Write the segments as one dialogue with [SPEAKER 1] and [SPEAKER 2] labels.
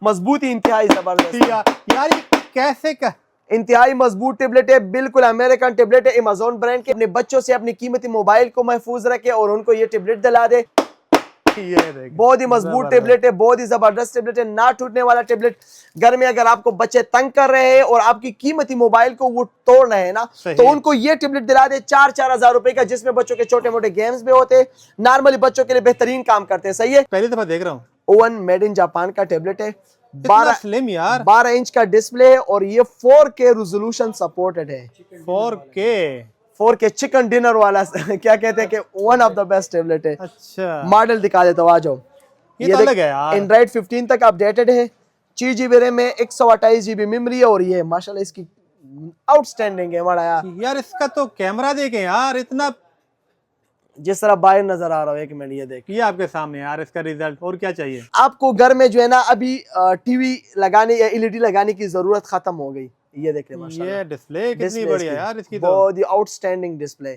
[SPEAKER 1] मजबूती इंतहाई जबरदस्त
[SPEAKER 2] यार ये कैसे का
[SPEAKER 1] इंतहाई मजबूत टेबलेट है, बिल्कुल अमेरिकन टेबलेट है, अमेज़न ब्रांड के। अपने बच्चों से अपनी कीमती मोबाइल को महफूज रखे और उनको ये टेबलेट दिला दे।
[SPEAKER 2] ये
[SPEAKER 1] बहुत ही मजबूत टेबलेट है, बहुत ही जबरदस्त टेबलेट है, ना टूटने वाला टेबलेट। घर में अगर आपको बच्चे तंग कर रहे हैं और आपकी कीमती मोबाइल को वो तोड़ रहे हैं ना, तो उनको ये टेबलेट दिला दे 4-4 हजार रुपए का, जिसमें बच्चों के छोटे मोटे गेम्स भी होते हैं, नॉर्मली बच्चों के लिए बेहतरीन काम करते हैं। सही है,
[SPEAKER 2] पहली दफा देख रहा हूँ।
[SPEAKER 1] ओवन मेड इन जापान का टेबलेट है,
[SPEAKER 2] 12
[SPEAKER 1] इंच का डिस्प्ले है और ये 4K रेजोल्यूशन सपोर्टेड है। 4K चिकन डिनर वाला क्या कहते हैं कि one of the best tablet है।
[SPEAKER 2] अच्छा,
[SPEAKER 1] मॉडल दिखा देता हूँ, आ जाओ।
[SPEAKER 2] ये तो अलग है यार।
[SPEAKER 1] एंड्रॉइड 15 तक अपडेटेड है, 6 GB रैम में, 128 GB मेमोरी है और ये माशाल्लाह इसकी आउटस्टैंडिंग है बड़ा
[SPEAKER 2] यार। इसका तो कैमरा देखें यार, इतना
[SPEAKER 1] जिस तरह बाहर नजर आ रहा है। एक मिनट, ये देख,
[SPEAKER 2] ये आपके सामने यार इसका रिजल्ट। और क्या चाहिए
[SPEAKER 1] आपको घर में जो है ना, अभी टीवी लगाने या LED लगाने की जरूरत खत्म हो गई। ये देख ले माशाल्लाह,
[SPEAKER 2] ये डिस्प्ले कितनी बढ़िया यार इसकी, तो
[SPEAKER 1] बहुत ही आउटस्टैंडिंग डिस्प्ले।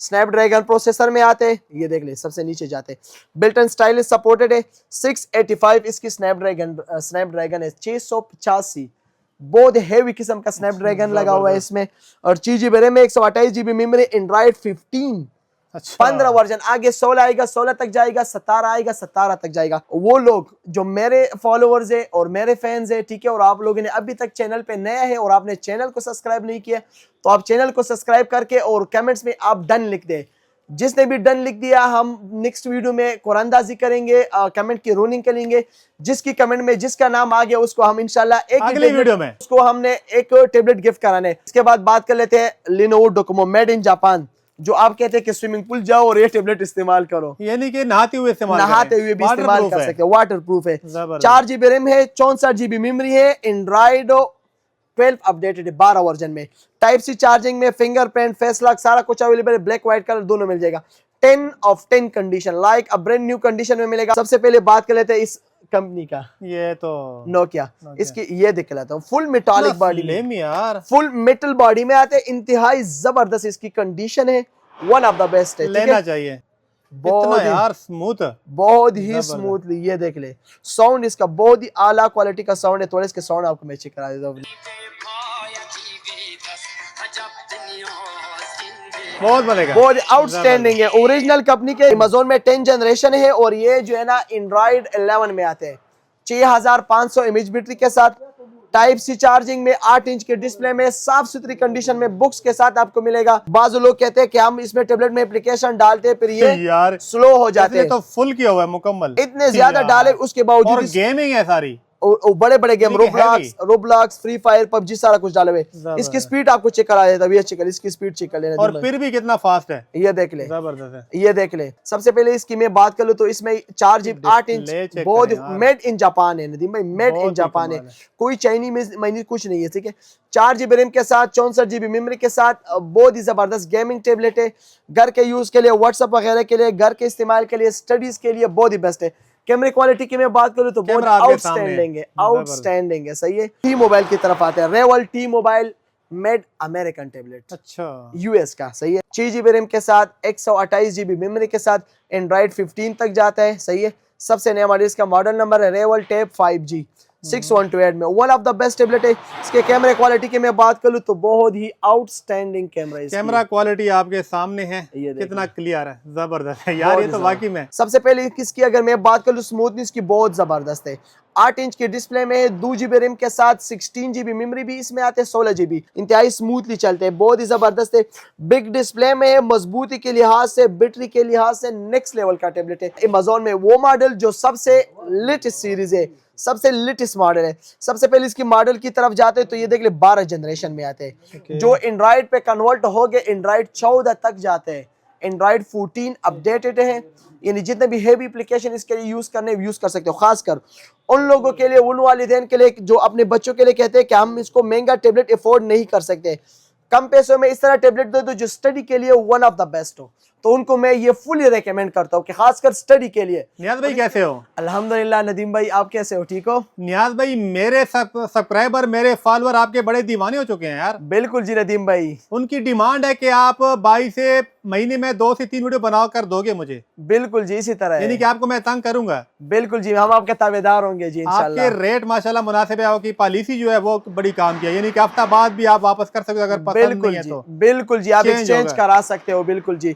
[SPEAKER 1] स्नैपड्रैगन प्रोसेसर में आते हैं, ये देख ले सबसे नीचे जाते, बिल्ट इन स्टाइलिश सपोर्टेड है, 685 इसकी स्नैपड्रैगन है, 685 बहुत हेवी किस्म का स्नैपड्रैगन लगा हुआ है इसमें, और 6 GB रैम में, 128 GB मेमोरी, एंड्रॉइड 15 15 वर्जन, आगे 16 आएगा, 16 तक जाएगा, 17 आएगा, 17 तक जाएगा। वो लोग जो मेरे फॉलोअर्स है और मेरे फैंस है, ठीक है, और आप लोगों ने अभी तक चैनल पे नया है और आपने चैनल को सब्सक्राइब नहीं किया, तो आप चैनल को सब्सक्राइब करके और कमेंट्स में आप डन लिख दे। जिसने भी डन लिख दिया, हम नेक्स्ट वीडियो में कुरानदाजी करेंगे, कमेंट की रोलिंग करेंगे। जिसकी कमेंट में जिसका नाम आ गया उसको हम इंशाल्लाह एक
[SPEAKER 2] अगली वीडियो में
[SPEAKER 1] उसको हमने एक टेबलेट गिफ्ट कराने। इसके बाद बात कर लेते हैं Lenovo Docomo made in Japan, जो आप कहते हैं कि स्विमिंग पूल जाओ और ये टेबलेट इस्तेमाल करो,
[SPEAKER 2] यानी कि नहाते हुए भी
[SPEAKER 1] इस्तेमाल कर सकते हो, वाटर प्रूफ है, 4 GB रैम है, 64 GB मेमोरी है, एंड्रॉइड 12 अपडेटेड है 12 वर्जन में, टाइप सी चार्जिंग में, फिंगरप्रिंट, फेस लॉक सारा कुछ अवेलेबल है, ब्लैक व्हाइट कलर दोनों मिल जाएगा। 10 off 10 condition, like a brand new condition में मिलेगा। सबसे पहले बात कर लेते हैं इस कंपनी का, ये तो नोकिया। इसकी ये देख लेता हूँ, फुल मेटालिक बॉडी में यार, फुल मेटल बॉडी में आते हैं, इंतहाई जबरदस्त इसकी कंडीशन है, वन ऑफ द बेस्ट है,
[SPEAKER 2] लेना चाहिए। बहुत यार स्मूथ,
[SPEAKER 1] बहुत ही स्मूथली, ये देख ले, साउंड इसका बहुत ही आला क्वालिटी का साउंड है। थोड़े इसके साउंड आपको मैं चेक करा देता हूँ,
[SPEAKER 2] बहुत बनेगा,
[SPEAKER 1] बहुत आउटस्टैंडिंग है। ओरिजिनल कंपनी के, अमेज़न में 10 जनरेशन है और ये जो है ना एंड्रॉइड 11 में आते हैं, 6500 mAh बैटरी के साथ, टाइप सी चार्जिंग में, 8 इंच के डिस्प्ले में, साफ सुथरी कंडीशन में, बुक्स के साथ आपको मिलेगा। बाज़ लोग कहते हैं कि हम इसमें टेबलेट में एप्लीकेशन डालते हैं फिर ये यार स्लो हो जाते हैं,
[SPEAKER 2] तो फुल किया हुआ है मुकम्मल,
[SPEAKER 1] इतने ज्यादा डाले उसके बावजूद,
[SPEAKER 2] और गेमिंग है सारी,
[SPEAKER 1] बड़े बड़े game, Roblox, free fire, PUBG सारा कुछ डाले हुए। इसकी स्पीड आपको चेक करा देता है, चेक कर, इसकी स्पीड चेक कर लेना,
[SPEAKER 2] और फिर भी कितना फास्ट है,
[SPEAKER 1] ये देख ले,
[SPEAKER 2] जबरदस्त है,
[SPEAKER 1] ये देख ले। सबसे पहले इसकी मैं बात कर लूं तो इसमें 4 GB 8 इंच, बहुत मेड इन जापान है नदीम भाई, मेड इन जापान है, कोई चाइनीज में कुछ नहीं है, ठीक है। 4 GB रैम के साथ, 64 GB मेमोरी के साथ, बहुत ही जबरदस्त गेमिंग टेबलेट है। घर के यूज के लिए, व्हाट्सएप वगैरह के लिए, घर के इस्तेमाल के लिए, स्टडीज के लिए बहुत ही बेस्ट है। कैमरे क्वालिटी की मैं बात करूं तो बहुत आउटस्टैंडिंग है, आउटस्टैंडिंग है। सही है, टी मोबाइल की तरफ आते हैं, revvl T mobile made American tablet, अच्छा यूएस का। सही है, 6 GB रैम के साथ, 128 GB मेमोरी के साथ, एंड्रॉइड 15 तक जाता है। सही है, सबसे नया मॉडल, इसका मॉडल नंबर है रेवल टैब 5G 6128 में, one of the best tablet है। इसके कैमरे क्वालिटी की मैं बात करूं तो बहुत ही आउटस्टैंडिंग कैमरा
[SPEAKER 2] क्वालिटी आपके सामने है, कितना क्लियर है, जबरदस्त है यार, ये तो वाकई में।
[SPEAKER 1] सबसे पहले किसकी अगर मैं बात करूं, स्मूथनेस की बहुत जबरदस्त है, 8 इंच के डिस्प्ले में, 2 GB रैम के साथ, 16 GB मेमोरी भी इसमें आते हैं, 16 GB, इंतहाई स्मूथली चलते हैं, बहुत ही जबरदस्त है। बिग डिस्प्ले में, मजबूती के लिहाज से, बैटरी के लिहाज से नेक्स्ट लेवल का टेबलेट है। अमेज़न में वो मॉडल जो सबसे लेटेस्ट सीरीज है, सबसे लेटेस्ट मॉडल है। सबसे पहले इसकी मॉडल की तरफ जाते हैं तो ये देख ले 12 जनरेशन में आते हैं, जो एंड्रॉइड पे कन्वर्ट हो गए, एंड्रॉइड 14 तक जाते हैं, एंड्रॉइड 14 अपडेटेड है, यानी जितने भी हेवी एप्लीकेशन इसके लिए यूज करने यूज कर सकते हो। खासकर उन लोगों के लिए, उन वालिदैन के लिए जो अपने बच्चों के लिए कहते हैं कि हम इसको महंगा टेबलेट अफोर्ड नहीं कर सकते, कम पैसों में इस तरह टेबलेट दो जो स्टडी के लिए वन ऑफ द बेस्ट हो, तो उनको मैं ये फुली रेकमेंड करता हूँ कि खासकर स्टडी के लिए।
[SPEAKER 2] नियाज भाई कैसे हो?
[SPEAKER 1] अल्हम्दुलिल्लाह। नदीम भाई आप कैसे हो? ठीक हो?
[SPEAKER 2] नियाज भाई मेरे सब्सक्राइबर, मेरे फॉलोअर आपके बड़े दीवाने हो चुके हैं यार।
[SPEAKER 1] बिल्कुल जी नदीम भाई।
[SPEAKER 2] उनकी डिमांड है कि आप भाई से महीने में 2 से 3 वीडियो बना कर दोगे मुझे।
[SPEAKER 1] बिल्कुल जी इसी तरह
[SPEAKER 2] यानी कि आपको मैं तंग करूंगा।
[SPEAKER 1] बिल्कुल जी, हम आपके ताबेदार होंगे जी इंशाल्लाह।
[SPEAKER 2] आपके रेट माशाल्लाह मुनासिब है, आपकी पॉलिसी जो है वो बड़ी काम की है, यानी कि हफ्ता बाद भी आप वापस कर सकते हो अगर पसंद नहीं है तो।
[SPEAKER 1] बिल्कुल जी, आप एक्सचेंज करा सकते हो। बिल्कुल जी।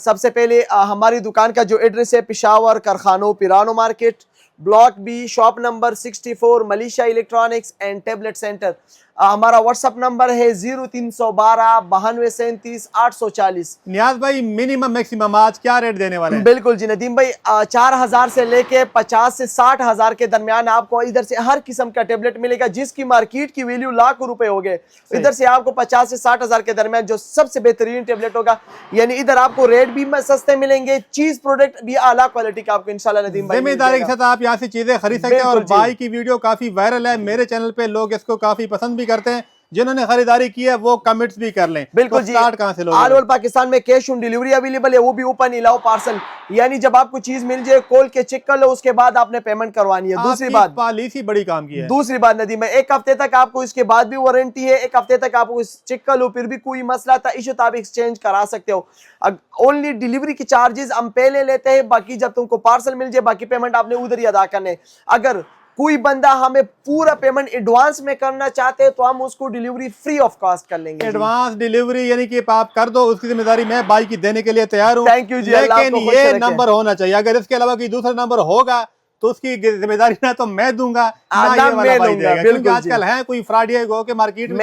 [SPEAKER 1] सबसे पहले हमारी दुकान का जो एड्रेस है पेशावर कारखानों पिरानो market, block B, shop number 64, मलिशा इलेक्ट्रॉनिक्स एंड टैबलेट सेंटर। हमारा व्हाट्सएप नंबर है 0312 92 37 840।
[SPEAKER 2] नियाज भाई मिनिमम मैक्सिमम आज क्या रेट देने वाले हैं?
[SPEAKER 1] बिल्कुल जी नदीम भाई, 4000 से लेके 50 से 60 हजार के दरमियान आपको इधर से हर किस्म का टेबलेट मिलेगा, जिसकी मार्केट की वैल्यू लाखों रुपए हो गए। इधर से आपको 50 से 60 हजार के दरमियान जो सबसे बेहतरीन टेबलेट होगा, यानी इधर आपको रेट भी सस्ते मिलेंगे, चीज प्रोडक्ट भी आला क्वालिटी का आपको इंशाल्लाह नदीम भाई
[SPEAKER 2] जिम्मेदारी के साथ आप यहाँ से चीजें खरीद सकते हैं। और भाई की वीडियो काफी वायरल है, मेरे चैनल पे लोग इसको काफी पसंद भी करते हैं। जिन्होंने खरीदारी की है वो कमेंट्स भी कर लें।
[SPEAKER 1] बिल्कुल
[SPEAKER 2] तो
[SPEAKER 1] जी।
[SPEAKER 2] स्टार्ट कहां से लोगे?
[SPEAKER 1] ऑल ओवर पाकिस्तान में कैश ऑन डिलीवरी अवेलेबल है, वो भी ओपन इलाओ पार्सल, यानी जब आपको चीज मिल जाए खोल के चेक कर लो, उसके बाद आपने पेमेंट करवानी है। दूसरी बात,
[SPEAKER 2] पॉलिसी बड़ी काम की है।
[SPEAKER 1] दूसरी बात नदीम भाई, 1 हफ्ते तक आपको इसके बाद भी वारंटी है। 1 हफ्ते तक आपको चेक कर लो, फिर भी कोई मसला था इशू तो आप एक्सचेंज करा सकते हो। ओनली डिलीवरी की चार्जेस हम पहले लेते हैं, बाकी जब तुमको पार्सल मिल जाए बाकी पेमेंट आपने उधर ही अदा करने। अगर कोई बंदा हमें पूरा पेमेंट एडवांस में करना चाहते हैं तो हम उसको डिलीवरी फ्री ऑफ कॉस्ट कर लेंगे।
[SPEAKER 2] एडवांस डिलीवरी यानी कि आप कर दो, उसकी जिम्मेदारी मैं भाई की देने के लिए तैयार हूँ।
[SPEAKER 1] थैंक यू जी।
[SPEAKER 2] लेकिन ये नंबर होना चाहिए, अगर इसके अलावा कोई दूसरा नंबर होगा तो उसकी जिम्मेदारी ना तो मैं दूंगा ना ये वाला भाई देगा, क्योंकि आजकल है कोई फ्रॉड ये गो के मार्केट में।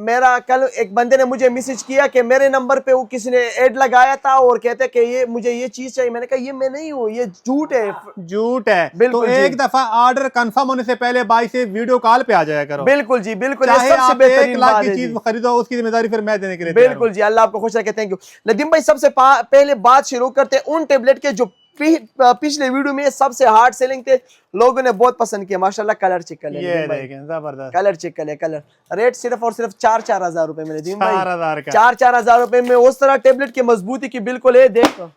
[SPEAKER 1] मेरा कल एक बंदे ने मुझे मैसेज किया कि मेरे नंबर पे वो किसी ने ऐड लगाया था और कहते कि ये मुझे ये चीज चाहिए। मैंने कहा ये मैं नहीं हूँ, ये झूठ है,
[SPEAKER 2] झूठ है। तो एक दफा ऑर्डर कंफर्म होने से पहले भाई से वीडियो कॉल पे आ जाया करो।
[SPEAKER 1] बिल्कुल जी बिल्कुल।
[SPEAKER 2] चाहे आप 1 लाख की चीज खरीदो, उसकी जिम्मेदारी फिर मैं देने के लिए।
[SPEAKER 1] बिल्कुल जी, अल्लाह आपको खुश रखे। थैंक यू नदीम भाई। सबसे पहले बात शुरू करते हैं उन टेबलेट के जो पिछले वीडियो में सबसे हार्ड सेलिंग थे, लोगों ने बहुत पसंद किया माशाल्लाह। कलर चिकन है,
[SPEAKER 2] ये देखें जबरदस्त
[SPEAKER 1] कलर चिकन है। कलर रेट सिर्फ और सिर्फ 4-4 हजार रुपए में।
[SPEAKER 2] 4,000 का
[SPEAKER 1] 4-4 हजार रुपए में उस तरह टेबलेट की मजबूती की बिल्कुल है। देखो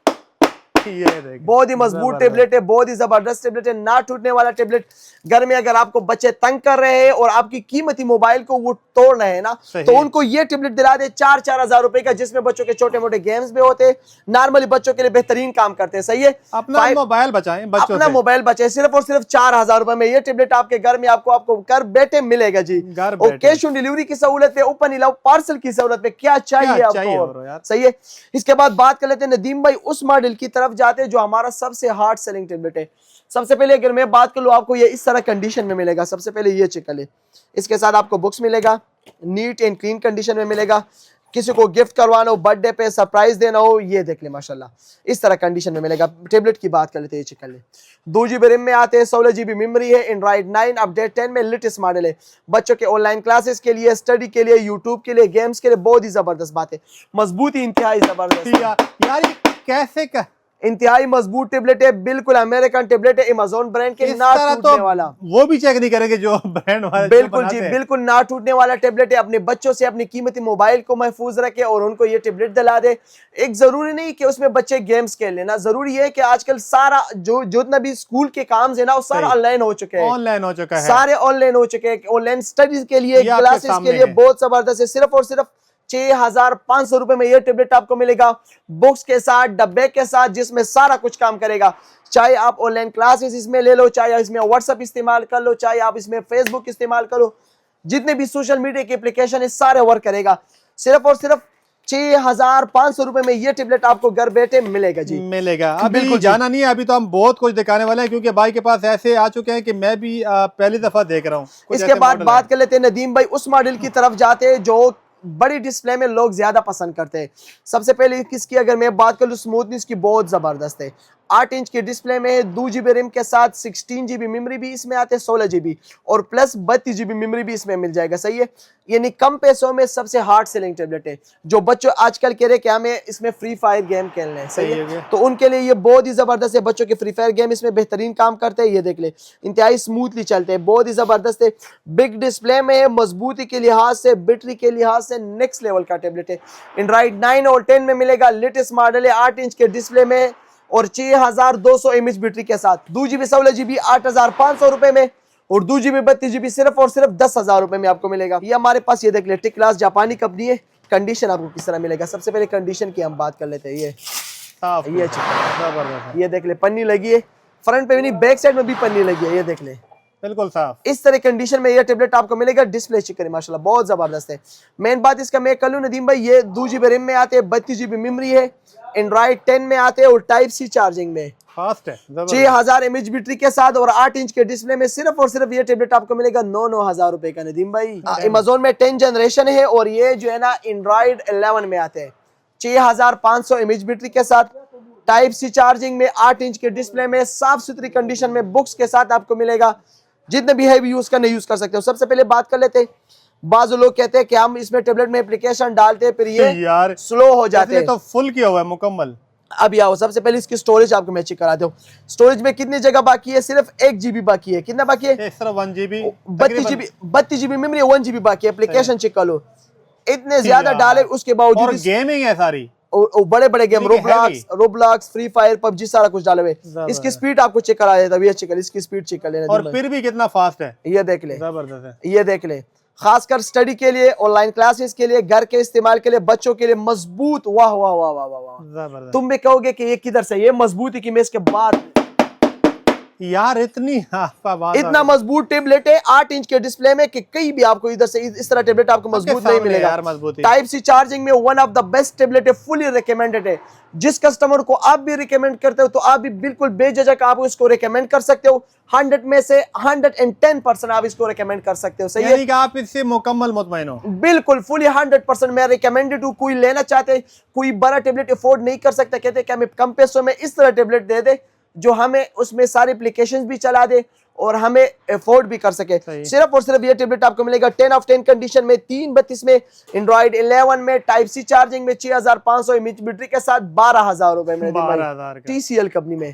[SPEAKER 2] ये
[SPEAKER 1] बहुत ही मजबूत टेबलेट है, बहुत ही जबरदस्त टेबलेट है, ना टूटने वाला टेबलेट। घर में अगर आपको बच्चे तंग कर रहे हैं और आपकी कीमती मोबाइल को वो तोड़ रहे हैं ना, तो उनको ये टेबलेट दिला दे 4-4 हजार रुपए का, जिसमें बच्चों के छोटे मोटे गेम्स भी होते हैं, नॉर्मली बच्चों के लिए बेहतरीन काम करते हैं। सही है,
[SPEAKER 2] अपना मोबाइल बचाएं बच्चों
[SPEAKER 1] अपना मोबाइल बचाएं। सिर्फ और सिर्फ 4,000 रुपए में ये टेबलेट आपके घर में आपको घर बैठे मिलेगा जी। और कैश ऑन डिलीवरी की सहूलत है, ओपन इलाउ पार्सल की सहूलत है। क्या चाहिए आपको? सही है। इसके बाद बात कर लेते हैं नदीम भाई उस मॉडल की तरफ जाते हैं जो हमारा सबसे हार्ड सेलिंग टेबलेट है। सबसे पहले अगर मैं बात कर लूं, आपको ये इस तरह कंडीशन में मिलेगा। सबसे पहले ये चेक कर ले, इसके साथ आपको बुक्स मिलेगा, नीट एंड क्लीन कंडीशन में मिलेगा। किसी को गिफ्ट करवाना हो, बर्थडे पे सरप्राइज देना हो, ये देख ले माशाल्लाह इस तरह कंडीशन में मिलेगा। टेबलेट की बात कर लेते हैं, ये चेक कर ले। 2 GB रैम में आते हैं, 16 GB मेमोरी है, एंड्रॉइड 9 अपडेट 10 में लेटेस्ट मॉडल है। बच्चों के ऑनलाइन क्लासेस के लिए, स्टडी के लिए, यूट्यूब के लिए, गेम्स के लिए बहुत ही जबरदस्त बात है। मजबूती इंतहाई जबरदस्त
[SPEAKER 2] यार, कैसे का
[SPEAKER 1] इंतहाई मजबूत टेबलेट है, बिल्कुल अमेरिकन टेबलेट है, अमेज़न ब्रांड के, ना टूटने वाला।
[SPEAKER 2] वो भी चेक नहीं करेंगे जो ब्रांड वाले।
[SPEAKER 1] बिल्कुल जी बिल्कुल, ना टूटने वाला टेबलेट है। अपने बच्चों से अपनी कीमती मोबाइल को महफूज रखे और उनको ये टेबलेट दिला दे। एक जरूरी नहीं कि उसमें बच्चे गेम्स खेल लेना, जरूरी है कि आजकल सारा जो जितना भी स्कूल के काम है ना, वो सारा ऑनलाइन हो चुके हैं।
[SPEAKER 2] ऑनलाइन हो चुका है,
[SPEAKER 1] सारे ऑनलाइन हो चुके हैं। ऑनलाइन स्टडीज के लिए, क्लासेस के लिए बहुत जबरदस्त है। सिर्फ और सिर्फ 6,500 रुपए में ये टेबलेट आपको मिलेगा, बुक्स के साथ, डब्बे के साथ, जिसमें सारा कुछ काम करेगा। चाहे आप ऑनलाइन क्लासेस इसमें ले लो, चाहे इसमें व्हाट्सएप इस्तेमाल कर लो, चाहे आप इसमें फेसबुक इस्तेमाल करो, जितने भी सोशल मीडिया के एप्लीकेशन है सारे वर्क करेगा। सिर्फ और सिर्फ 6,500 रुपए में ये टेबलेट आपको घर बैठे मिलेगा जी।
[SPEAKER 2] मिलेगा। अभी जाना नहीं है, अभी तो हम बहुत कुछ दिखाने वाले हैं, क्योंकि भाई के पास ऐसे आ चुके हैं कि मैं भी पहली दफा देख रहा हूँ।
[SPEAKER 1] इसके बाद बात कर लेते हैं नदीम भाई उस मॉडल की तरफ जाते हैं जो बड़ी डिस्प्ले में लोग ज्यादा पसंद करते हैं। सबसे पहले किसकी अगर मैं बात कर लूं, स्मूथनेस की बहुत जबरदस्त है। 8 इंच की डिस्प्ले में 2 GB रैम के साथ 16 GB मेमोरी भी इसमें आते हैं, 16 GB और प्लस 32 GB मेमोरी भी इसमें मिल जाएगा। सही है, यानी कम पैसों में सबसे हार्ड सेलिंग टैबलेट है। जो बच्चों आजकल कह रहे हैं कि हमें इसमें फ्री फायर गेम खेलना है, सही है, तो उनके लिए ये बहुत ही जबरदस्त है। बच्चों के फ्री फायर गेम इसमें बेहतरीन काम करते हैं। ये देख ले, इंतहाई स्मूथली चलते हैं, बहुत ही जबरदस्त है। बिग डिस्प्ले में है, मजबूती के लिहाज से, बैटरी के लिहाज से नेक्स्ट लेवल का टैबलेट है। एंड्रॉइड 9 और 10 में मिलेगा, लेटेस्ट मॉडल है, 8 इंच के डिस्प्ले में और 6200 mAh बैटरी के साथ। 2 GB 16 GB 8500 रुपए में और 2 GB 32 GB सिर्फ और सिर्फ 10,000 रुपए में आपको मिलेगा। ये हमारे पास, ये देख ले, टिक क्लास जापानी कंपनी है। कंडीशन आपको किस तरह मिलेगा, सबसे पहले कंडीशन की हम बात कर लेते हैं। ये देख ले, पन्नी लगी है, फ्रंट पे भी नहीं बैक साइड में भी पन्नी लगी है। ये देख ले,
[SPEAKER 2] बिल्कुल साफ।
[SPEAKER 1] इस तरह कंडीशन में ये टैबलेट आपको मिलेगा। डिस्प्ले चेक करें, माशाल्लाह बहुत जबरदस्त है। मेन बात इसका मैं कर लूं नदीम भाई, ये 2 GB रैम में आते हैं, 32 GB मेमोरी है, एंड्रॉइड 10 में आते हैं और टाइप सी चार्जिंग में
[SPEAKER 2] फास्ट है,
[SPEAKER 1] 6000 mAh बैटरी के साथ और 8 इंच के डिस्प्ले में सिर्फ और सिर्फ ये टैबलेट आपको मिलेगा 9,000 रुपए का नदीम भाई। अमेज़न में 10 जनरेशन है और ये जो है ना एंड्रॉइड 11 में आते हैं, 6500 mAh बैटरी के साथ, टाइप सी चार्जिंग में, 8 इंच के डिस्प्ले में, साफ सुथरी कंडीशन में, बुक्स के साथ आपको मिलेगा। जितने भी हैवी यूज करने यूज कर सकते हो। सबसे पहले बात कर लेते हैं, बाज़ लोग कहते हैं कि हम इसमें टैबलेट में एप्लीकेशन डालते हैं फिर ये
[SPEAKER 2] यार
[SPEAKER 1] स्लो हो जाते हैं,
[SPEAKER 2] तो फुल किया हुआ है मुकम्मल।
[SPEAKER 1] अब आओ सबसे पहले इसकी स्टोरेज आपको मैं चेक करा दूं। स्टोरेज में कितनी जगह बाकी है, सिर्फ 1 GB बाकी है। कितना बाकी है,
[SPEAKER 2] 1 GB,
[SPEAKER 1] 32 GB मेमोरी, 1 GB बाकी है। एप्लीकेशन चेक कर लो, इतने ज्यादा डाले उसके बावजूद,
[SPEAKER 2] गेमिंग है सारी,
[SPEAKER 1] बड़े बड़े game, Roblox, free fire, PUBG, सारा कुछ डाले हुए। इसकी स्पीड आपको चेक करा देता है, चेक कर, इसकी स्पीड चेक कर लेना,
[SPEAKER 2] और फिर भी कितना फास्ट है।
[SPEAKER 1] ये देख ले,
[SPEAKER 2] जबरदस्त है।
[SPEAKER 1] ये देख ले, खासकर स्टडी के लिए, ऑनलाइन क्लासेस के लिए, घर के इस्तेमाल के लिए, बच्चों के लिए मजबूत। वाह वाह वाह वाह वाह, तुम भी कहोगे कि ये किधर से, ये मजबूती की मैं इसके बाद
[SPEAKER 2] यार
[SPEAKER 1] इतना मजबूत टैबलेट है 8 इंच के डिस्प्ले में कि कहीं भी आपको इधर से इस तरह टैबलेट आपको मजबूत नहीं मिलेगा। टाइप सी चार्जिंग में one of the best tablet है, फुली रिकमेंडेड है। जिस कस्टमर को आप भी रिकमेंड करते हो तो आप भी बिल्कुल बेझिझक आप इसको रिकमेंड कर सकते हो। 100 में से 110% आप इसको रिकमेंड कर सकते हो। सही है
[SPEAKER 2] कि आप इससे मुकम्मल मुतमईन हो,
[SPEAKER 1] बिल्कुल फुली 100% मैं रिकमेंडेड हूँ। कोई लेना चाहते, कोई बड़ा टैबलेट अफोर्ड नहीं कर सकता, कहते कि हमें कम पैसों में इस तरह टैबलेट दे दे जो हमें उसमें सारे एप्लीकेशंस भी चला दे और हमें अफोर्ड भी कर सके। सिर्फ और सिर्फ ये टैबलेट आपको मिलेगा 10 of 10 कंडीशन में, 332 में, एंड्रॉइड 11 में, टाइप सी चार्जिंग में, 6500 mAh बैटरी के साथ, 12,000 रुपए में, TCL कंपनी में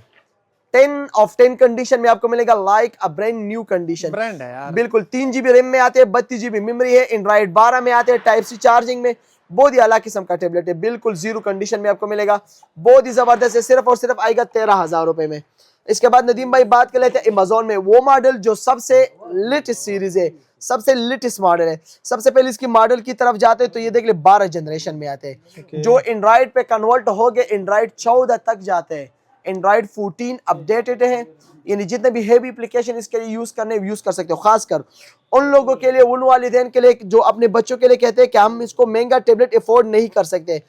[SPEAKER 1] 10 of 10 कंडीशन में आपको मिलेगा, like a brand new condition.
[SPEAKER 2] Brand है यार,
[SPEAKER 1] बिल्कुल। 3 GB रैम में आते हैं, 32 GB मेमोरी है, एंड्रॉइड 12 में आते हैं, टाइप सी चार्जिंग में, बहुत ही आला किस्म का टैबलेट है, बिल्कुल जीरो कंडीशन में आपको मिलेगा, बहुत ही जबरदस्त है। सिर्फ और सिर्फ आएगा 13,000 रुपए में। इसके बाद नदीम भाई बात कर लेते हैं अमेज़न में वो मॉडल जो सबसे लेटेस्ट सीरीज है, सबसे लेटेस्ट मॉडल है। सबसे पहले इसकी मॉडल की तरफ जाते हैं तो ये देख ले 12 जनरेशन में आते हैं, जो एंड्रॉइड पे कन्वर्ट हो गए एंड्रॉइड 14 तक जाते हैं। एंड्रॉइड 14 अपडेटेड है, यानी जितने भी हैवी एप्लीकेशन इसके लिए यूज करने यूज कर सकते हो। खासकर उन लोगों के लिए, उन वालिदैन के लिए जो अपने बच्चों के लिए कहते हैं कि हम इसको महंगा टैबलेट अफोर्ड नहीं कर सकते,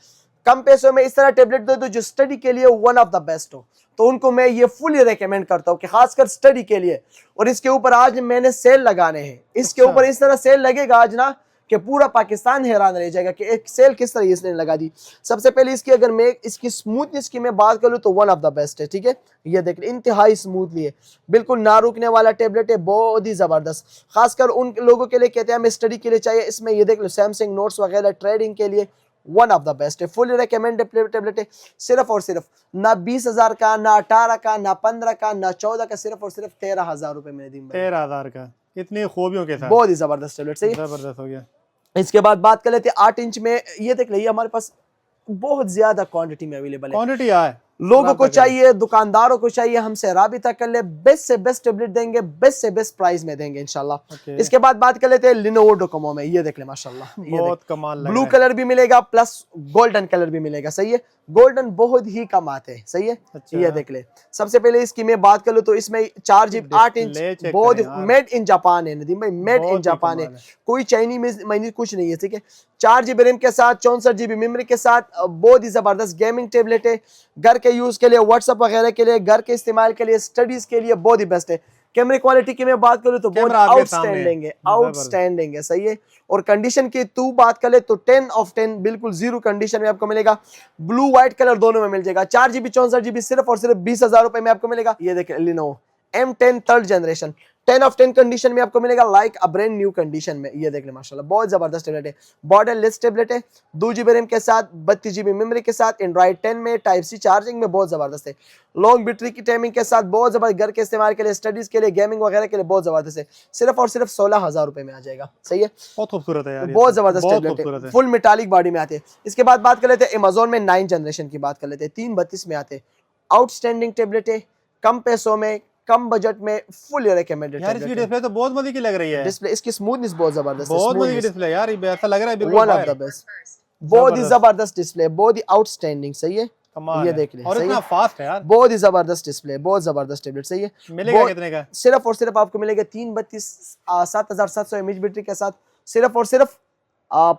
[SPEAKER 1] कम पैसों में इस तरह टैबलेट दो तो जो स्टडी के लिए वन ऑफ द बेस्ट हो, तो उनको मैं ये फुली रेकमेंड करता हूँ कि खासकर स्टडी के लिए। और इसके ऊपर आज मैंने सेल लगाने हैं, इसके ऊपर इस तरह सेल लगेगा आज ना कि पूरा पाकिस्तान हैरान रह जाएगा कि एक सेल किस तरह इसने लगा दी। सबसे पहले इसकी अगर मैं इसकी स्मूथनेस की मैं बात करूँ तो वन ऑफ द बेस्ट है, ठीक है। ये देख ले, इंतहाई स्मूथली है, बिल्कुल ना रुकने वाला टैबलेट है, बहुत ही जबरदस्त। खासकर उन लोगों के लिए कहते हैं हमें स्टडी के लिए चाहिए, इसमें ये देख लो सैमसंग नोट्स वगैरह ट्रेडिंग के लिए वन ऑफ द बेस्ट है, फुली रिकमेंडेड टैबलेट है। सिर्फ और सिर्फ ना 20,000 का, ना 18 का, ना 15 का, ना 14 का, सिर्फ और सिर्फ 13,000 रुपए में।
[SPEAKER 2] 13,000 का, इतनी खूबियों के साथ,
[SPEAKER 1] बहुत ही जबरदस्त टैबलेट, सही
[SPEAKER 2] जबरदस्त हो गया।
[SPEAKER 1] इसके बाद बात कर लेते हैं 8 इंच में। ये देख लीजिए हमारे पास बहुत ज्यादा क्वांटिटी में अवेलेबल है,
[SPEAKER 2] क्वांटिटी है,
[SPEAKER 1] लोगों को चाहिए, दुकानदारों को चाहिए, हमसे राबिता कर ले, बेस्ट से बेस्ट टैबलेट देंगे, बेस्ट से बेस्ट प्राइस में देंगे इंशाल्लाह। इसके बाद बात कर लेते हैं लिनोवो डोकोमो में। ये देख ले माशाल्लाह,
[SPEAKER 2] बहुत कमाल लग
[SPEAKER 1] ब्लू कलर भी मिलेगा प्लस गोल्डन कलर भी मिलेगा, सही है। गोल्डन बहुत ही कम आते हैं, सही है। ये देख ले, सबसे पहले इसकी मैं बात कर लूं तो इसमें 4 GB 8 इंच बहुत मेड इन जापान है नदीम भाई, मेड इन जापान है, कोई चाइनीज में कुछ नहीं है, ठीक है। 4 GB रैम के साथ, 64 GB मेमोरी के साथ, बहुत ही जबरदस्त गेमिंग टैबलेट है। घर के यूज के लिए, व्हाट्सएप वगैरह के लिए, घर के इस्तेमाल के लिए, स्टडीज के लिए बहुत ही बेस्ट है। कैमरे क्वालिटी की मैं बात करूँ तो बहुत
[SPEAKER 2] कैमरा आपके
[SPEAKER 1] आउटस्टैंडिंग है, आउटस्टैंडिंग है, सही है। और कंडीशन की तू बात कर ले तो 10 ऑफ 10 बिल्कुल जीरो कंडीशन में आपको मिलेगा। ब्लू व्हाइट कलर दोनों में मिल जाएगा। 4 GB 64 GB सिर्फ और सिर्फ 20,000 रुपए में आपको मिलेगा। ये देखिए Lenovo M10 third generation 10 off 10 condition में आपको मिलेगा, like a brand new condition में। ये देख ले माशाल्लाह, बहुत जबरदस्त टैबलेट है। बॉर्डर लेस टैबलेट है, 2 GB रैम के साथ, 32 GB मेमोरी के साथ, एंड्रॉइड 10 में, टाइप सी चार्जिंग में, बहुत जबरदस्त है। लॉन्ग बैटरी की टाइमिंग के साथ, बहुत जबरदस्त, घर के इस्तेमाल के लिए, स्टडीज के लिए, गेमिंग वगैरह के लिए बहुत जबरदस्त है। सिर्फ और सिर्फ 16,000 रुपए में आ जाएगा, सही है।
[SPEAKER 2] बहुत खूबसूरत है यार,
[SPEAKER 1] बहुत जबरदस्त टैबलेट है, फुल मेटालिक बॉडी में आते हैं। इसके बाद बात कर लेते हैं अमेज़न में 9 जनरेशन की बात कर लेते हैं, 332 में आते हैं। आउटस्टैंडिंग टैबलेट है, कम पैसों में, कम बजट में, फुल रिकमेंडेड
[SPEAKER 2] यार। इसकी डिस्प्ले तो बहुत मजे की लग रही है।
[SPEAKER 1] डिस्प्ले इसकी स्मूथनेस बहुत जबरदस्त है,
[SPEAKER 2] बहुत मजे की डिस्प्ले यार, ये ऐसा लग रहा है बिल्कुल
[SPEAKER 1] वन ऑफ द बेस्ट, बहुत ही जबरदस्त डिस्प्ले, बहुत ही आउटस्टैंडिंग, सही है। ये देख ले,
[SPEAKER 2] और इतना फास्ट है यार,
[SPEAKER 1] बहुत ही जबरदस्त डिस्प्ले, बहुत जबरदस्त टैबलेट, सही है।
[SPEAKER 2] मिलेगा कितने का?
[SPEAKER 1] सिर्फ और सिर्फ आपको मिलेगा 332 7700 mAh बैटरी के साथ, सिर्फ और सिर्फ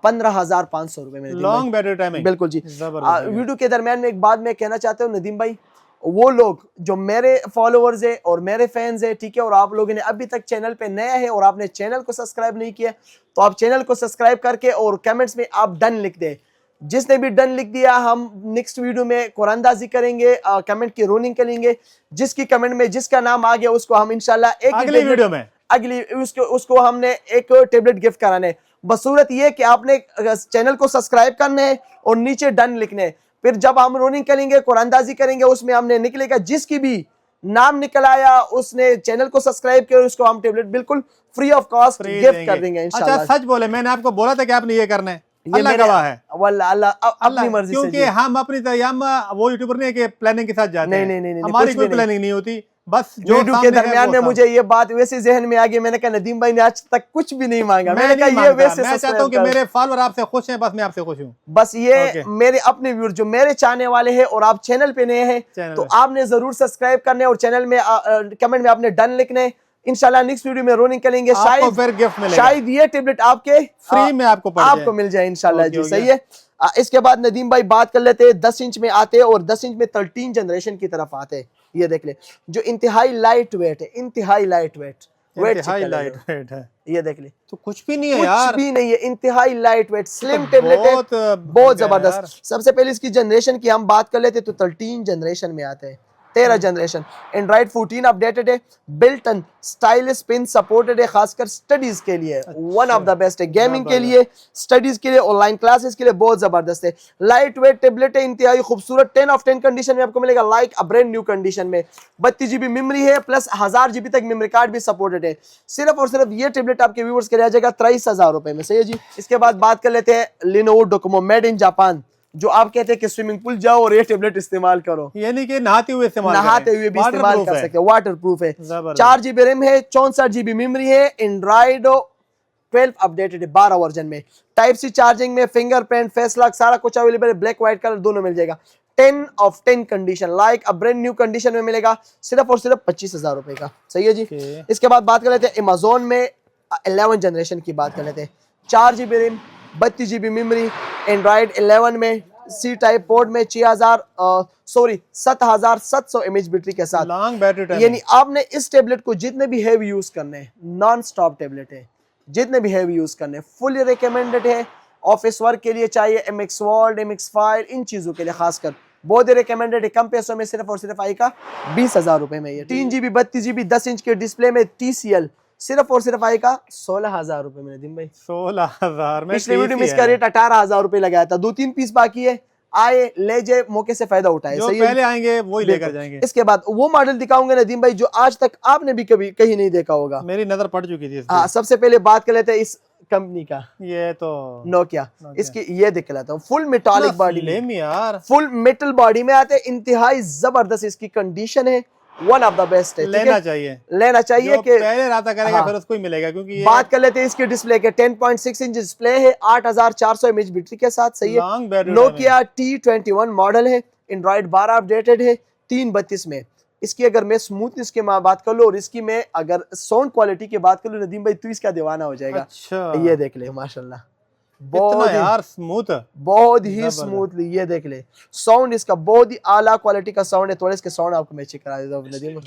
[SPEAKER 1] 15,500 रुपए में।
[SPEAKER 2] लॉन्ग बैटरी टाइमिंग,
[SPEAKER 1] बिल्कुल जी। वीडियो के दरमियान में एक बात मैं कहना चाहता हूँ नदीम भाई, वो लोग जो मेरे फॉलोअर्स है और मेरे फैंस है, ठीक है, और आप लोगों ने अभी तक चैनल पे नया है और आपने चैनल को सब्सक्राइब नहीं किया, तो आप चैनल को सब्सक्राइब करके और कमेंट्स में आप डन लिख दे। जिसने भी डन लिख दिया, हम नेक्स्ट वीडियो में कुरानदाजी करेंगे, कमेंट की रोनिंग करेंगे। जिसकी कमेंट में जिसका नाम आ गया उसको हम इंशाल्लाह एक
[SPEAKER 2] अगली वीडियो में
[SPEAKER 1] उसको हमने एक टेबलेट गिफ्ट कराने। बसूरत ये कि आपने चैनल को सब्सक्राइब करना है और नीचे डन लिखने है। फिर जब हम रोनिंग करेंगे, कुरानदाजी करेंगे, उसमें हमने निकलेगा, जिसकी भी नाम निकल आया उसने चैनल को सब्सक्राइब किया, उसको हम टेबलेट बिल्कुल फ्री ऑफ कॉस्ट गिफ्ट कर देंगे इंशाल्लाह।
[SPEAKER 2] अच्छा, सच बोले, मैंने आपको बोला था कि आपने ये करना है, अल्लाह गवाह है,
[SPEAKER 1] अल्लाह अपनी मर्जी से,
[SPEAKER 2] क्योंकि हम अपनी हम वो यूट्यूबर नहीं के प्लानिंग के साथ जाते हैं,
[SPEAKER 1] नहीं,
[SPEAKER 2] हमारी कोई प्लानिंग नहीं होती, बस जो
[SPEAKER 1] वीडियो के दरमियान में मुझे ये बात वैसे जहन में आ गई, मैंने कहा नदीम भाई ने आज तक कुछ भी नहीं मांगा, मैंने कहा ये वैसे
[SPEAKER 2] मैं चाहता हूं कि मेरे फॉलोअर आपसे खुश हैं, बस मैं आपसे खुश हूं,
[SPEAKER 1] बस ये मेरे अपने व्यूअर जो मेरे चाहने वाले हैं और आप चैनल पे नए हैं तो आपने जरूर सब्सक्राइब करने और चैनल में कमेंट में आपने डन लिखने। इंशाल्लाह नेक्स्ट वीडियो में रोनिंग करेंगे, शायद ये टेबलेट आपके
[SPEAKER 2] फ्री में आपको
[SPEAKER 1] मिल जाए इंशाल्लाह जी, सही है। इसके बाद नदीम भाई बात कर लेते हैं 10 इंच में आते हैं और 10 इंच में 13 जनरेशन की तरफ आते हैं। ये देख ले, जो इंतहाई लाइट वेट है, इंतहाई लाइट वेट
[SPEAKER 2] है,
[SPEAKER 1] ये देख ले,
[SPEAKER 2] तो कुछ भी नहीं है यार,
[SPEAKER 1] कुछ भी नहीं है, इंतहाई लाइट वेट स्लिम टैबलेट है, बहुत जबरदस्त। सबसे पहले इसकी जनरेशन की हम बात कर लेते तो 13 जनरेशन में आते हैं, 13 जनरेशन। एंड्रॉइड 14 अपडेटेड है, built in stylish pin supported है, खासकर स्टडीज के लिए वन ऑफ द बेस्ट है, गेमिंग के लिए, स्टडीज के लिए, ऑनलाइन क्लासेस के लिए बहुत जबरदस्त है। लाइट वेट टेबलेट है, इंतहाई खूबसूरत, 10 ऑफ 10 कंडीशन में आपको मिलेगा, like a brand new condition में। 32 GB मेमोरी है, प्लस 1000 GB तक मेमोरी कार्ड भी सपोर्टेड है। सिर्फ और सिर्फ ये टेबलेट आपके व्यूअर्स के लिए आ जाएगा 23,000 रुपए में, सही है जी। इसके बाद बात कर लेते हैं Lenovo Docomo made in Japan, जो आप कहते हैं कि स्विमिंग पूल जाओ और ये टेबलेट इस्तेमाल करो,
[SPEAKER 2] यानी कि नहाते हुए भी
[SPEAKER 1] इस्तेमाल कर सकते हैं, वाटर प्रूफ है। 4 GB रैम है, 64 GB मेमोरी है, एंड्रॉइड 12 अपडेटेड है 12 वर्जन में, टाइप सी चार्जिंग में, फिंगरप्रिंट, फेस लॉक सारा कुछ अवेलेबल है, ब्लैक व्हाइट कलर दोनों मिल जाएगा। 10 off 10 condition, like a brand new condition में मिलेगा, सिर्फ और सिर्फ 25,000 रुपए का, सही है जी। इसके बाद बात कर लेते हैं अमेज़न में 11 जनरेशन की बात कर लेते हैं। 4 GB RAM, 32 GB memory, Android 11 में, सी टाइप पोर्ट में, 7700 mAh बैटरी के साथ,
[SPEAKER 2] लॉन्ग बैटरी टाइम।
[SPEAKER 1] यानी आपने इस टेबलेट को जितने भी हैवी यूज करने हैं, नॉन स्टॉप टेबलेट है, जितने भी हैवी यूज करने, फुली रिकमेंडेड है। ऑफिस वर्क के लिए चाहिए, MX Word, MX फाइल, इन चीजों के लिए खासकर बहुत ही रिकमेंडेड है। कम पैसों में सिर्फ और सिर्फ आएगा 20,000 रुपए में। ये 3 GB 32 GB 10 इंच के डिस्प्ले में TCL सिर्फ और सिर्फ आएगा 16,000 रुपए में नदीम भाई,
[SPEAKER 2] 16,000 में।
[SPEAKER 1] पिछले वीडियो में इसका रेट 18,000 रुपए लगाया था। 2-3 पीस बाकी है, आए ले जाए, मौके से फायदा उठाए,
[SPEAKER 2] जो पहले आएंगे वही लेकर जाएंगे।
[SPEAKER 1] इसके बाद वो मॉडल दिखाऊंगे नदीम भाई जो आज तक आपने भी कभी कहीं नहीं देखा होगा,
[SPEAKER 2] मेरी नजर पड़ चुकी थी।
[SPEAKER 1] हाँ, सबसे पहले बात कर लेते हैं इस कंपनी का,
[SPEAKER 2] ये तो
[SPEAKER 1] नोकिया। इसकी ये दिख लेता हूँ, फुल मेटालिक बॉडी में
[SPEAKER 2] यार,
[SPEAKER 1] फुल मेटल बॉडी में आते, इंतहाई जबरदस्त इसकी कंडीशन है, वन ऑफ द बेस्ट है।
[SPEAKER 2] लेना चाहिए
[SPEAKER 1] कि
[SPEAKER 2] पहले राता करेगा, फिर उसको ही मिलेगा। क्योंकि
[SPEAKER 1] बात कर लेते हैं इसके डिस्प्ले के, 10.6 इंच डिस्प्ले है, 8400 mAh बैटरी के साथ, सही है। नोकिया T21 मॉडल है, एंड्रॉइड 12 अपडेटेड है, 332 में। इसकी अगर मैं स्मूथनेस की बात कर लूं और इसकी मैं अगर साउंड क्वालिटी की बात कर लूं नदीम भाई, तो इसका दीवाना हो जाएगा।
[SPEAKER 2] अच्छा,
[SPEAKER 1] ये देख ले माशाल्लाह,
[SPEAKER 2] बहुत यार स्मूथ,
[SPEAKER 1] बहुत ही स्मूथली। ये देख ले, साउंड इसका बहुत ही आला क्वालिटी का साउंड है। थोड़े इसके साउंड आपको मैं चेक करा देता हूं नदीम।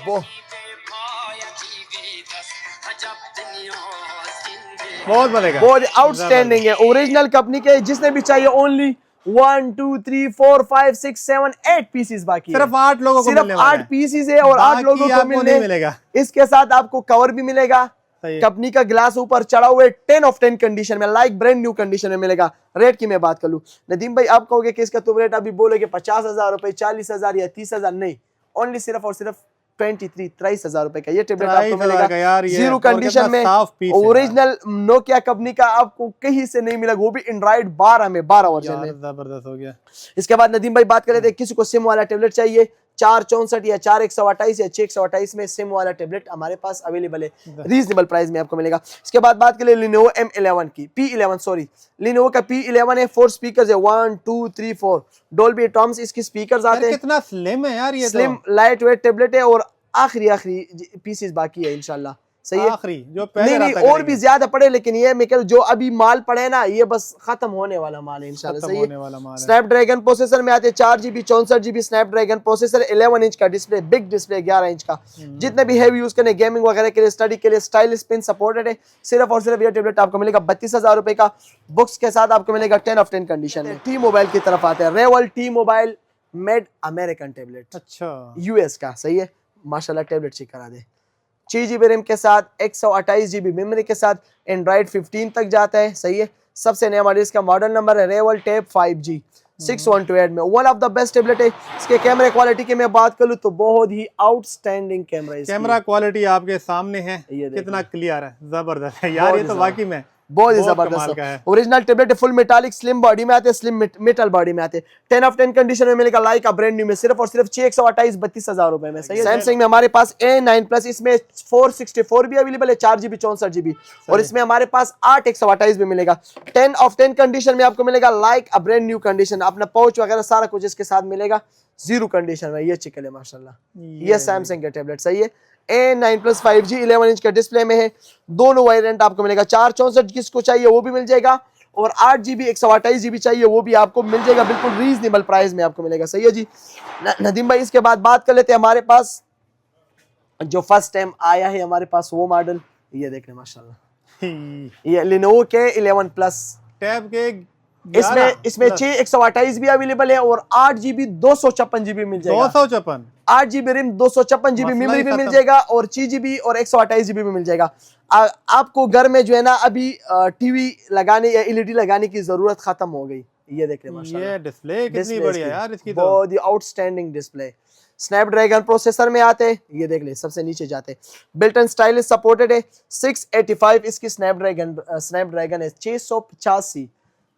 [SPEAKER 2] बहुत बनेगा,
[SPEAKER 1] बहुत आउटस्टैंडिंग है, ओरिजिनल कंपनी के। जिसने भी चाहिए ओनली 1 2 3 4 5 6 7 8 पीसेस बाकी
[SPEAKER 2] सिर्फ 8 लोगों को
[SPEAKER 1] सिर्फ
[SPEAKER 2] मिलने वाला
[SPEAKER 1] 8 पीसेस है और 8 लोगों को
[SPEAKER 2] नहीं मिलेगा।
[SPEAKER 1] इसके साथ आपको कवर भी मिलेगा, कंपनी का ग्लास ऊपर चढ़ा हुआ है, 10 ऑफ 10 कंडीशन में, लाइक ब्रांड न्यू कंडीशन में मिलेगा। रेट की मैं बात कर लूं नदीम भाई, आप कहोगे कि इसका तुम रेट अभी बोलोगे 50,000 रुपए, 40,000 या 30,000, नहीं, ओनली सिर्फ और सिर्फ 23,000 रुपए का ये टेबलेट आपको मिलेगा जीरो कंडीशन में, ओरिजिनल नोकिया कंपनी का, आपको कहीं से नहीं मिलेगा, वो भी एंड्रॉइड 12 में, 12 वर्जन में।
[SPEAKER 2] जबरदस्त हो गया।
[SPEAKER 1] इसके बाद नदीम भाई बात करें, किसी को सिम वाला टेबलेट चाहिए, 464 या 4128 या 628 में सिम वाला टेबलेट हमारे पास अवेलेबल है, रीजनेबल प्राइस में आपको मिलेगा। इसके बाद बात करें Lenovo M11 की, P11 सॉरी, Lenovo का P11 है, 4 स्पीकर्स है, 1 2 3 4 डोल्बी एटॉम्स इसकी स्पीकर्स आते हैं।
[SPEAKER 2] कितना स्लिम है यार ये,
[SPEAKER 1] स्लिम लाइट वेट टेबलेट है और आखिरी पीसेस बाकी है इंशाल्लाह, सही है,
[SPEAKER 2] आखिरी जो पहले
[SPEAKER 1] नहीं और भी ज्यादा पड़े, लेकिन ये मैं जो अभी माल पड़े ना, ये बस खत्म होने वाला माल है इंशाल्लाह, सही है। स्नैपड्रैगन प्रोसेसर में आते हैं 4GB 64GB Snapdragon processor, 11 inch का डिस्प्ले, बिग डिस्प्ले 11 इंच का, जितने भी हैवी यूज करने, गेमिंग वगैरह के लिए, स्टडी के लिए, स्टाइलिश पिन सपोर्टेड है। सिर्फ और सिर्फ ये टेबलेट आपको मिलेगा 32,000 रुपए का, बुक्स के साथ आपको मिलेगा 10 ऑफ 10 कंडीशन में। टी मोबाइल की तरफ आते हैं, revvl T mobile made American tablet, अच्छा यूएस का, सही है, माशाल्लाह टेबलेट चेक करा दे, 6GB रैम के साथ, 128GB मेमोरी के साथ, एंड्रॉइड 15 तक जाता है, सही है। सबसे नया मॉडल, इसका मॉडल नंबर है रेवल टैब 5G 6128 में, one of the best tablet है। इसके कैमरे क्वालिटी की मैं बात करूं तो बहुत ही आउटस्टैंडिंग कैमरा
[SPEAKER 2] क्वालिटी आपके सामने है, कितना क्लियर है, जबरदस्त है यार, ये तो वाकई में
[SPEAKER 1] बहुत ही जबरदस्त है। Original tablet full metallic slim body में आते हैं, स्लिम मेटल बॉडी में आते हैं, 10 ऑफ 10 कंडीशन में मिलेगा, लाइक का ब्रांड न्यू में, सिर्फ और सिर्फ 628 32,000 रुपए में, सही है। सैमसंग में हमारे पास A9 प्लस, इसमें 464 भी अवेलेबल है, 4GB 64GB, और इसमें हमारे पास 8 128 भी मिलेगा, 10 ऑफ 10 कंडीशन में आपको मिलेगा, like a brand new condition, अपना पाउच वगैरह सारा कुछ इसके साथ मिलेगा, जीरो कंडीशन में। ये चिकन है माशाल्लाह, ये सैमसंग का टेबलेट, सही है। A9 प्लस 5G 11 इंच का डिस्प्ले में है, दोनों वेरिएंट आपको मिलेगा, 464 किसको चाहिए वो भी मिल जाएगा, और 8GB 128GB चाहिए वो भी आपको मिल जाएगा, बिल्कुल रीजनेबल प्राइस में आपको मिलेगा, सही है जी। नदीम भाई इसके बाद बात कर लेते हैं, हमारे पास जो फर्स्ट टाइम आया है हमारे पास वो मॉडल, ये देख रहे माशाल्लाह, ये Lenovo के 11 प्लस
[SPEAKER 2] टैब के,
[SPEAKER 1] इसमें 6 128 भी अवेलेबल है और 8GB 256GB मिल जाएगा,
[SPEAKER 2] 256
[SPEAKER 1] 8GB रैम 256GB मेमोरी भी मिल जाएगा, और 6GB और 128GB भी मिल जाएगा। आपको घर में जो है ना अभी टीवी लगाने या एलईडी लगाने की जरूरत खत्म हो गई, ये देख रहे माशाल्लाह,
[SPEAKER 2] ये डिस्प्ले कितनी बढ़िया यार इसकी, तो
[SPEAKER 1] बहुत ही आउटस्टैंडिंग डिस्प्ले। स्नैपड्रैगन प्रोसेसर में आते हैं, ये देख ले सबसे नीचे जाते हैं, बिल्ट इन स्टाइलिश सपोर्टेड है, 685 इसकी स्नैपड्रैगन है, 685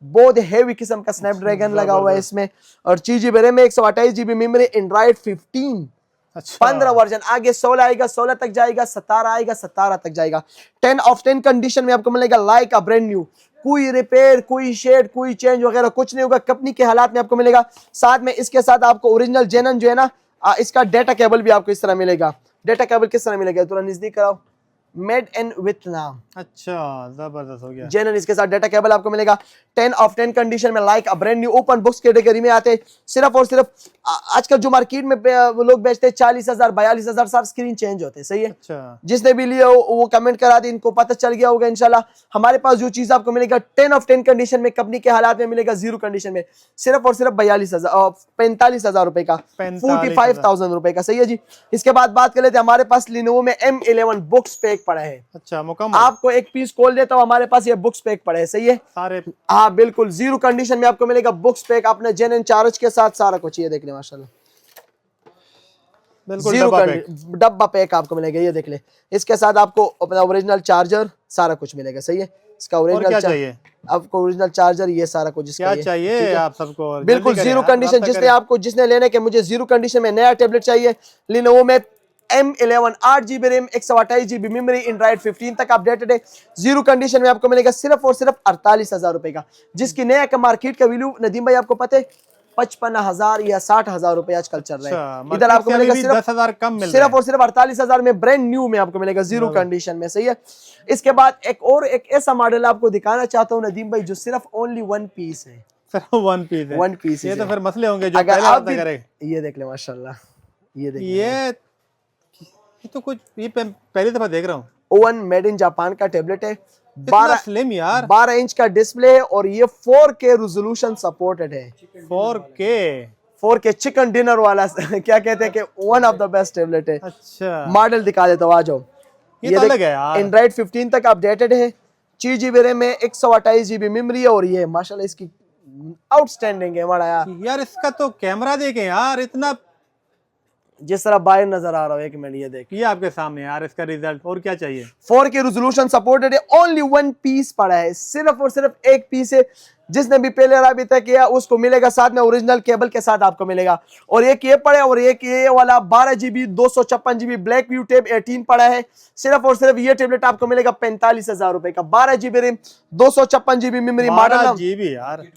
[SPEAKER 1] बहुत हेवी किस्म का स्नैपड्रैगन लगा हुआ है इसमें, और 6GB रैम में, 128GB मेमोरी, एंड्रॉइड 15 15 वर्जन, आगे 16 आएगा, 16 तक जाएगा, 17 आएगा, 17 तक जाएगा, 10 ऑफ 10 कंडीशन में आपको मिलेगा, लाइक अ ब्रांड न्यू, कोई रिपेयर, कोई शेड, कोई चेंज वगैरह कुछ नहीं होगा, कंपनी के हालात में आपको मिलेगा। साथ में इसके साथ आपको ओरिजिनल जेनन जो है ना, इसका डेटा केबल भी आपको इस तरह मिलेगा। डेटा केबल किस तरह मिलेगा, थोड़ा नजदीक कराओ, मेड इन वियतनाम, अच्छा जबरदस्त हो गया। जेनन इसके साथ डेटा केबल आपको मिलेगा, 10 ऑफ 10 कंडीशन में, like a brand new, open books category में आते, सिर्फ और सिर्फ आजकल जो मार्केट में वो लोग बेचते हैं 40,000 42,000, सब स्क्रीन चेंज होते हैं, सही है। अच्छा। जिसने भी लिया वो कमेंट करा दे, इनको पता चल गया होगा इंशाल्लाह। हमारे पास जो चीज आपको मिलेगा 10 ऑफ 10 कंडीशन में, कंपनी के हालात में मिलेगा, जीरो कंडीशन में, सिर्फ और सिर्फ 45,000 रुपए का, 45,000 रुपए का, सही है जी। इसके बाद बात कर लेते हैं, हमारे पास Lenovo में M11 बुक्स पैक पड़ा है, अच्छा मुकम्मल, आपको एक पीस खोल देता हूँ, हमारे पास ये बुक्स पैक पड़े हैं, सही है सारे, हाँ बिल्कुल जीरो कंडीशन में आपको मिलेगा बुक्स पैक, अपने जेनन चार्ज के साथ सारा कुछ, ये देख ले माशाल्लाह, बिल्कुल डब्बा पैक आपको मिलेगा, ये देख ले। इसके साथ आपको अपना ओरिजिनल चार्जर सारा कुछ मिलेगा, सही है। इसका ओरिजिनल चाहिए आपको, ओरिजिनल चार्जर, ये सारा कुछ क्या चाहिए आप सबको, बिल्कुल जीरो कंडीशन, जिसने लेने के, मुझे जीरो कंडीशन में नया टेबलेट चाहिए, Lenovo में M11 8GB RAM 128GB memory, Android 15 तक अपडेटेड है, जीरो कंडीशन में आपको मिलेगा, सिर्फ और सिर्फ 48,000 रुपए का, जिसकी नया का मार्केट का वैल्यू नदीम भाई आपको पता है 55,000 या 60,000 रुपए आजकल चल रहा है। इधर आपको मिलेगा सिर्फ 10,000 कम मिल रहा है, सिर्फ और सिर्फ 48,000 में ब्रांड न्यू में आपको मिलेगा, जीरो कंडीशन में, सही है। इसके बाद एक ऐसा मॉडल आपको दिखाना चाहता हूँ नदीम भाई, जो सिर्फ ओनली वन पीस है, सिर्फ वन पीस, ये तो फिर मसले होंगे जो पहले आता करे। ये देख ले माशाल्लाह, ये देख, ये तो कुछ, ये पहली दफा देख रहा हूँ, ओवन मेड इन जापान का टेबलेट है,
[SPEAKER 2] स्लिम यार,
[SPEAKER 1] 12 इंच का डिस्प्ले और ये 4K रेजोल्यूशन सपोर्टेड है। 4K चिकन डिनर वाला क्या कहते हैं कि one of the best tablet है।
[SPEAKER 2] अच्छा
[SPEAKER 1] मॉडल दिखा देता हूँ, आ जाओ।
[SPEAKER 2] ये तो अलग है यार।
[SPEAKER 1] एंड्रॉइड 15 तक अपडेटेड है, 6 GB रैम है, 128 GB मेमोरी है और ये माशाल्लाह इसकी आउटस्टैंडिंग है बड़ा
[SPEAKER 2] यार। इसका तो कैमरा देखें यार, इतना
[SPEAKER 1] जिस तरह बाहर नजर आ रहा है। एक मिनट ये देख,
[SPEAKER 2] ये आपके सामने यार इसका रिजल्ट, और क्या चाहिए।
[SPEAKER 1] 4K रेजोल्यूशन सपोर्टेड है, ओनली 1 पीस पड़ा है, सिर्फ और सिर्फ एक पीस है। जिसने भी पहले राबिता किया उसको मिलेगा साथ में ओरिजिनल केबल के साथ आपको मिलेगा। और एक ये पड़ा है और एक ये वाला 12 GB 256 GB ब्लैक व्यू टेब 18 पड़ा है। सिर्फ और सिर्फ ये टेबलेट आपको मिलेगा 45,000 रुपए का। 12 GB RAM, 256 GB memory, model
[SPEAKER 2] GB यार,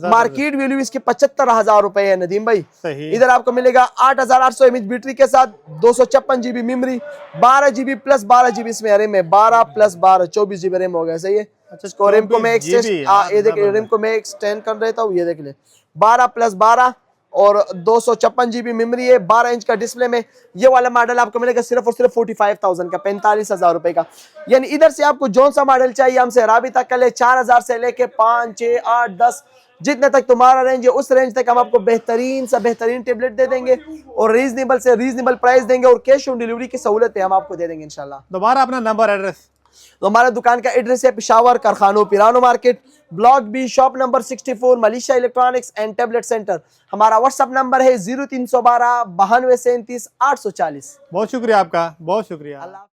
[SPEAKER 1] मार्केट वैल्यू इसकी 75,000 रुपए है नदीम भाई।
[SPEAKER 2] सही।
[SPEAKER 1] इधर आपको मिलेगा 8800 mAh बैटरी के साथ, 256 GB memory, 12 GB plus 12 GB इसमें रैम है, 12 प्लस 12 24 GB रैम हो गया। सही है।
[SPEAKER 2] अच्छा,
[SPEAKER 1] रैम को मैं ये देख रैम को मैं एक्सटेंड कर देता हूँ, ये देख ले 12 प्लस 12 और 256 GB मेमोरी है, 12 इंच का डिस्प्ले में। ये वाला मॉडल आपको मिलेगा सिर्फ और सिर्फ 45,000 का, 45,000 रुपए का। यानी इधर से आपको जो सा मॉडल चाहिए हमसे राबिता कर ले, 4,000 से लेके 5, 6, 8, 10 जितने तक तुम्हारा रेंज है उस रेंज तक हम आपको बेहतरीन सा बेहतरीन टेबलेट दे देंगे और रीजनेबल से रीजनेबल प्राइस देंगे और कैश ऑन डिलीवरी की सहूलतें हम आपको दे देंगे इंशाल्लाह।
[SPEAKER 2] दोबारा अपना नंबर, एड्रेस।
[SPEAKER 1] तो हमारा दुकान का एड्रेस है पेशावर कारखानों पिरानो market, block B, shop number 64, मलिशा इलेक्ट्रॉनिक्स एंड टैबलेट सेंटर। हमारा व्हाट्सएप नंबर है 0312 92 37 840।
[SPEAKER 2] बहुत शुक्रिया आपका, बहुत शुक्रिया।